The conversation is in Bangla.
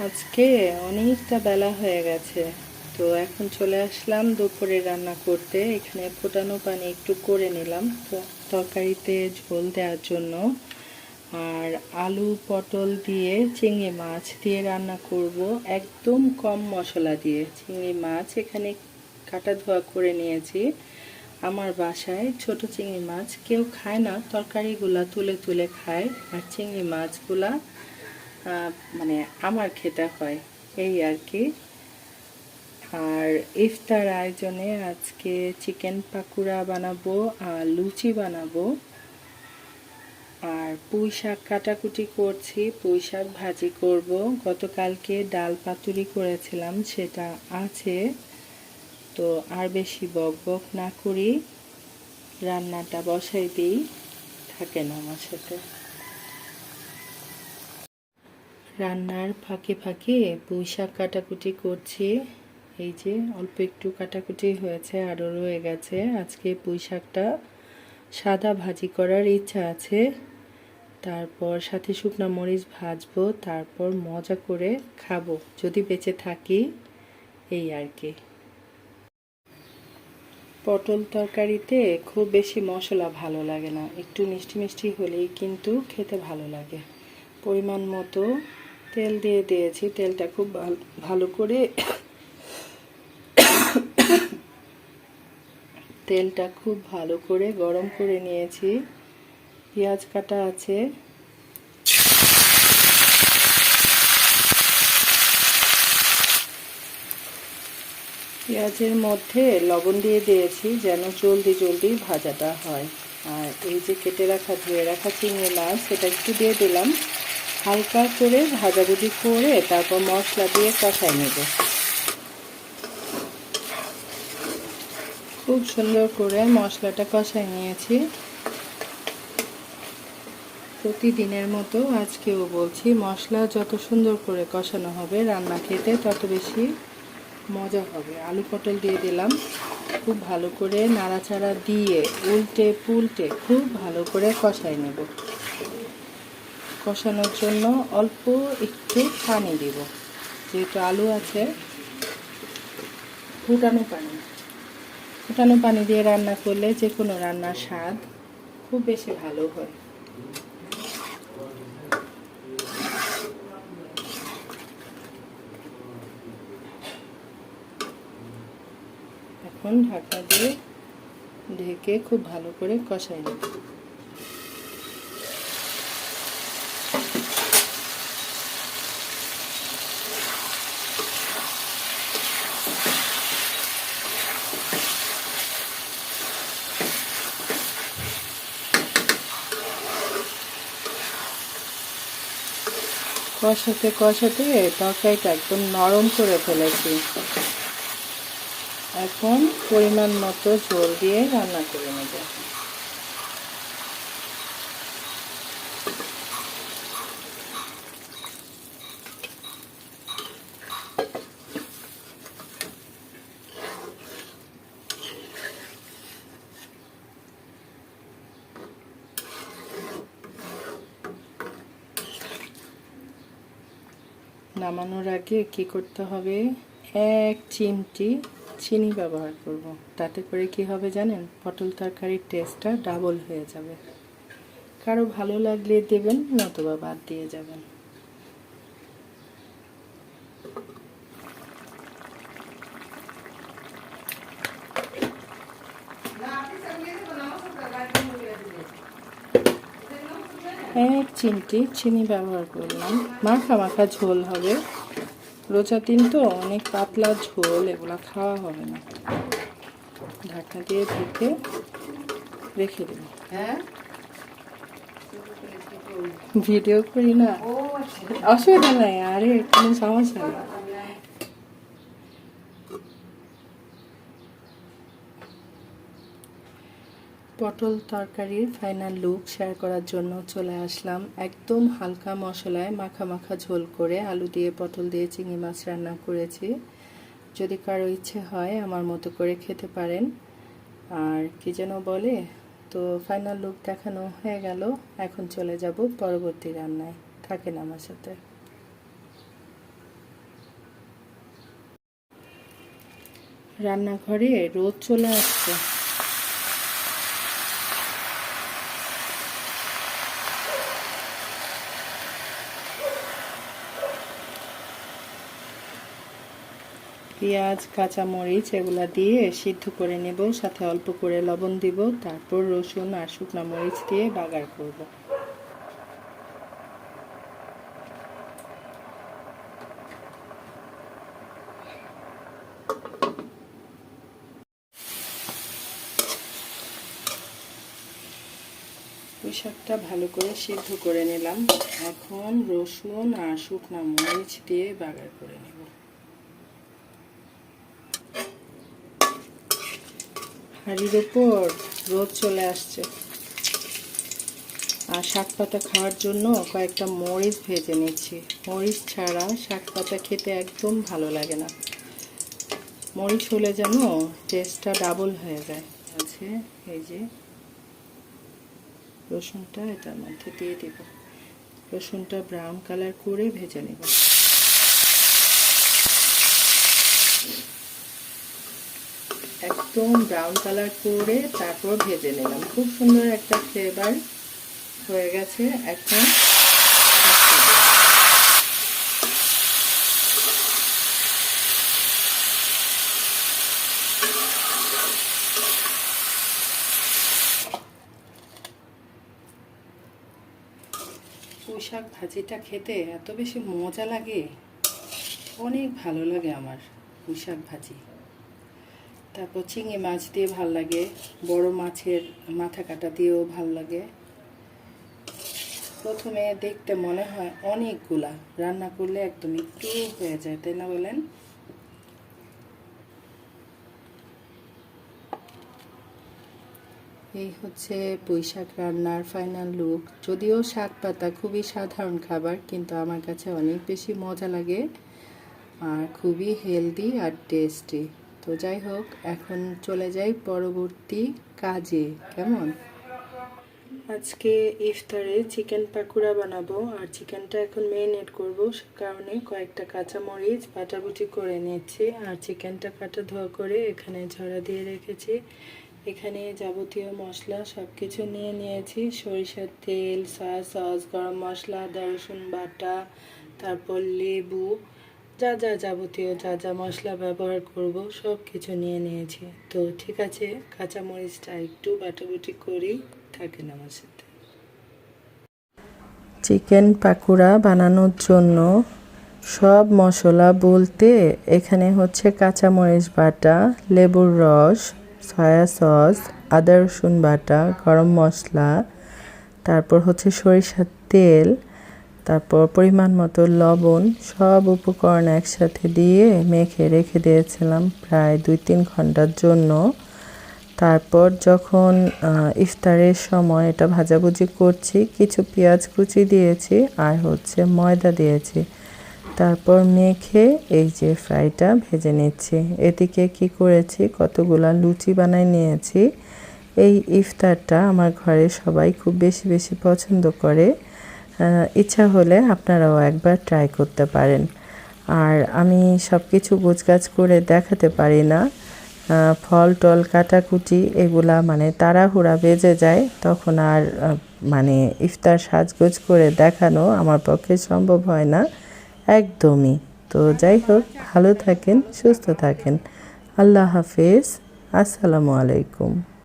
আজকে অনেকটা বেলা হয়ে গেছে, তো এখন চলে আসলাম দুপুরে রান্না করতে। এখানে ফোটানো পানি একটু করে নিলাম তো তরকারিতে ঝোল দেওয়ার জন্য। আর আলু পটল দিয়ে চিংড়ি মাছ দিয়ে রান্না করব, একদম কম মশলা দিয়ে। চিংড়ি মাছ এখানে কাটা ধোয়া করে নিয়েছি। আমার বাসায় ছোট চিংড়ি মাছ কেউ খায় না, তরকারিগুলা তুলে তুলে খায়, আর চিংড়ি মাছগুলা মানে আমার খেতে হয়, এই আর কি। আর ইফতার আয়োজনে আজকে চিকেন পাকুড়া বানাবো আর লুচি বানাবো। আর পুঁই শাক কাটাকুটি করছি, পুঁই শাক ভাজি করব। গতকালকে ডাল পাতুরি করেছিলাম, সেটা আছে। তো আর বেশি বক বক না করি, রান্নাটা বসাই দিই, থাকেন আমার সাথে। রান্নার ফাঁকে ফাঁকে পুঁই শাক কাটাকুটি করছি। এই যে অল্প একটু কাটাকুটি হয়েছে, আরও রয়ে গেছে। আজকে পুঁই শাকটা সাদা ভাজি করার ইচ্ছা আছে। তারপর সাথে শুকনো মরিচ ভাজবো, তারপর মজা করে খাবো যদি বেঁচে থাকি, এই আর কি। পটল তরকারিতে খুব বেশি মশলা ভালো লাগে না, একটু মিষ্টি মিষ্টি হলেই কিন্তু খেতে ভালো লাগে। পরিমাণ মতো তেল দিয়ে দিয়েছি, তেলটা খুব ভালো করে গরম করে নিয়েছি। পেঁয়াজ কাটা আছে, পেঁয়াজের মধ্যে লবণ দিয়ে দিয়েছি যেন জলদি জলদি ভাজাটা হয়। আর এই যে কেটে রাখা ধুয়ে রাখা চিংড়ি মাছ, সেটা একটু দিয়ে দিলাম। হালকা করে ভাজাভুজি করে তারপর মশলা দিয়ে কষাই নেব। খুব সুন্দর করে মশলাটা কষাই নিয়েছি। প্রতিদিনের মতো আজকেও বলছি, মশলা যত সুন্দর করে কষানো হবে রান্না খেতে তত বেশি মজা হবে। আলু পটল দিয়ে দিলাম, খুব ভালো করে নাড়াচাড়া দিয়ে উল্টে পুল্টে খুব ভালো করে কষাই নেব। কষানোর জন্য অল্প একটু পানি দিব, যেহেতু আলু আছে। ফুটানো পানি দিয়ে রান্না করলে যে কোনো রান্নার স্বাদ খুব বেশি ভালো হয়। এখন ঢাকা দিয়ে ঢেকে খুব ভালো করে কষাই নেব। কষাতে কষাতে তরকারিটা একদম নরম করে ফেলেছি। এখন পরিমাণ মতো ঝোল দিয়ে রান্না করে নেব। নামানোর আগে কি করতে হবে, 1 চিমটি চিনি ব্যবহার করব। তাতে করে কি হবে জানেন, পটল তরকারির টেস্টটা ডাবল হয়ে যাবে। কারো ভালো লাগলে দেবেন, নতুবা বাদ দিয়ে যাবেন। এক চিমটি চিনি ব্যবহার করলাম। মাখা মাখা ঝোল হবে, রোজা দিন তো, অনেক পাতলা ঝোল, এগুলা খাওয়া হবে না। ঢাকনা দিয়ে ঢেকে রেখে দেব। ভিডিও করি না, অসুবিধা নাই, আরে কোনো সমস্যা নেই। পটল তরকারির ফাইনাল লুক শেয়ার করার জন্য চলে আসলাম। একদম হালকা মশলায় মাখা মাখা ঝোল করে আলু দিয়ে পটল দিয়ে চিংড়ি মাছ রান্না করেছি। যদি কারো ইচ্ছে হয় আমার মতো করে খেতে পারেন। আর কি যেন বলে, তো ফাইনাল লুক দেখানো হয়ে গেল। এখন চলে যাব পরবর্তী রান্নায়, থাকেন আমার সাথে। রান্নাঘরে রোদ চলে আসছে। পেঁয়াজ, কাঁচামরিচ এগুলা দিয়ে সিদ্ধ করে নেব, সাথে অল্প করে লবণ দিব, তারপর রসুন আর শুকনো মরিচ দিয়ে বাগার করব। পুঁই শাকটা ভালো করে সিদ্ধ করে নিলাম। এখন রসুন আর শুকনো মরিচ দিয়ে বাগার করে নেব। হাঁড়ির উপর রোদ চলে আসছে, আর শাক পাতা খাওয়ার জন্য কয়েকটা মরিচ ভেজে নিচ্ছি। মরিচ ছাড়া শাক পাতা খেতে একদম ভালো লাগে না, মরিচ হলে যেন টেস্টটা ডাবল হয়ে যায়। আছে এই যে রসুনটা এটার মধ্যে দিয়ে দেব। রসুনটা ব্রাউন কালার করে ভেজে নেব। একদম ব্রাউন কালার করে তারপর ভেজে নিলাম। খুব সুন্দর একটা ফ্লেভার হয়ে গেছে। এখন পুঁই শাক ভাজিটা খেতে এত বেশি মজা লাগে, অনেক ভালো লাগে আমার পুঁই শাক ভাজি। তারপর চিংড়ি মাছ দিয়ে ভাল লাগে, বড় মাছের মাথা কাটা দিয়েও ভাল লাগে। প্রথমে দেখতে মনে হয় অনেকগুলা, রান্না করলে একদম একটু হয়ে যায়, তাই না বলেন? এই হচ্ছে পুঁই শাক রান্নার ফাইনাল লুক। যদিও শাক পাতা খুবই সাধারণ খাবার, কিন্তু আমার কাছে অনেক বেশি মজা লাগে আর খুবই হেলদি আর টেস্টি। তো যাই হোক, এখন চলে যাই পরবর্তী কাজে। কেমন? আজকে ইফতারে চিকেন পাকোড়া বানাবো, আর চিকেনটা এখন মেরিনেট করবো, সে কারণে কয়েকটা কাঁচামরিচ বাটাবুটি করে নিচ্ছি। আর চিকেনটা কাটা ধোয়া করে এখানে ঝরা দিয়ে রেখেছি। এখানে যাবতীয় মশলা সব কিছু নিয়ে নিয়েছি। সরিষার তেল, সয়া সস, গরম মশলা, আদা রসুন বাটা, তারপর লেবু, যা যা যাবতীয় যা যা মশলা ব্যবহার করব সব কিছু নিয়ে নিয়েছি। তো ঠিক আছে, কাঁচামরিচটা একটু বাটাবুটি করি, থাকেন আমার সাথে। চিকেন পাকোড়া বানানোর জন্য সব মশলা বলতে এখানে হচ্ছে কাঁচামরিচ বাটা, লেবুর রস, সয়া সস, আদা রসুন বাটা, গরম মশলা, তারপর হচ্ছে সরিষার তেল, তারপর পরিমাণ মতো লবণ, সব উপকরণ একসাথে দিয়ে মেখে রেখে দিয়েছিলাম প্রায় 2-3 ঘন্টার জন্য। তারপর যখন ইফতারের সময় এটা ভাজাভুজি করছি, কিছু পেঁয়াজ কুচি দিয়েছি আর হচ্ছে ময়দা দিয়েছি। তারপর মেখে এই যে ফ্রাইটা ভেজে নিচ্ছি। এদিকে কি করেছি, কতগুলা লুচি বানাই নিয়েছি। এই ইফতারটা আমার ঘরে সবাই খুব বেশি বেশি পছন্দ করে। ইচ্ছা হলে আপনারাও একবার ট্রাই করতে পারেন। আর আমি সব কিছু গোছগাছ করে দেখাতে পারি না, ফল টল কাটাকুটি এগুলা মানে তাড়াহুড়া বেজে যায়, তখন আর মানে ইফতার সাজগোজ করে দেখানো আমার পক্ষে সম্ভব হয় না একদমই। তো যাই হোক, ভালো থাকেন, সুস্থ থাকেন। আল্লাহ হাফেজ, আসসালামু আলাইকুম।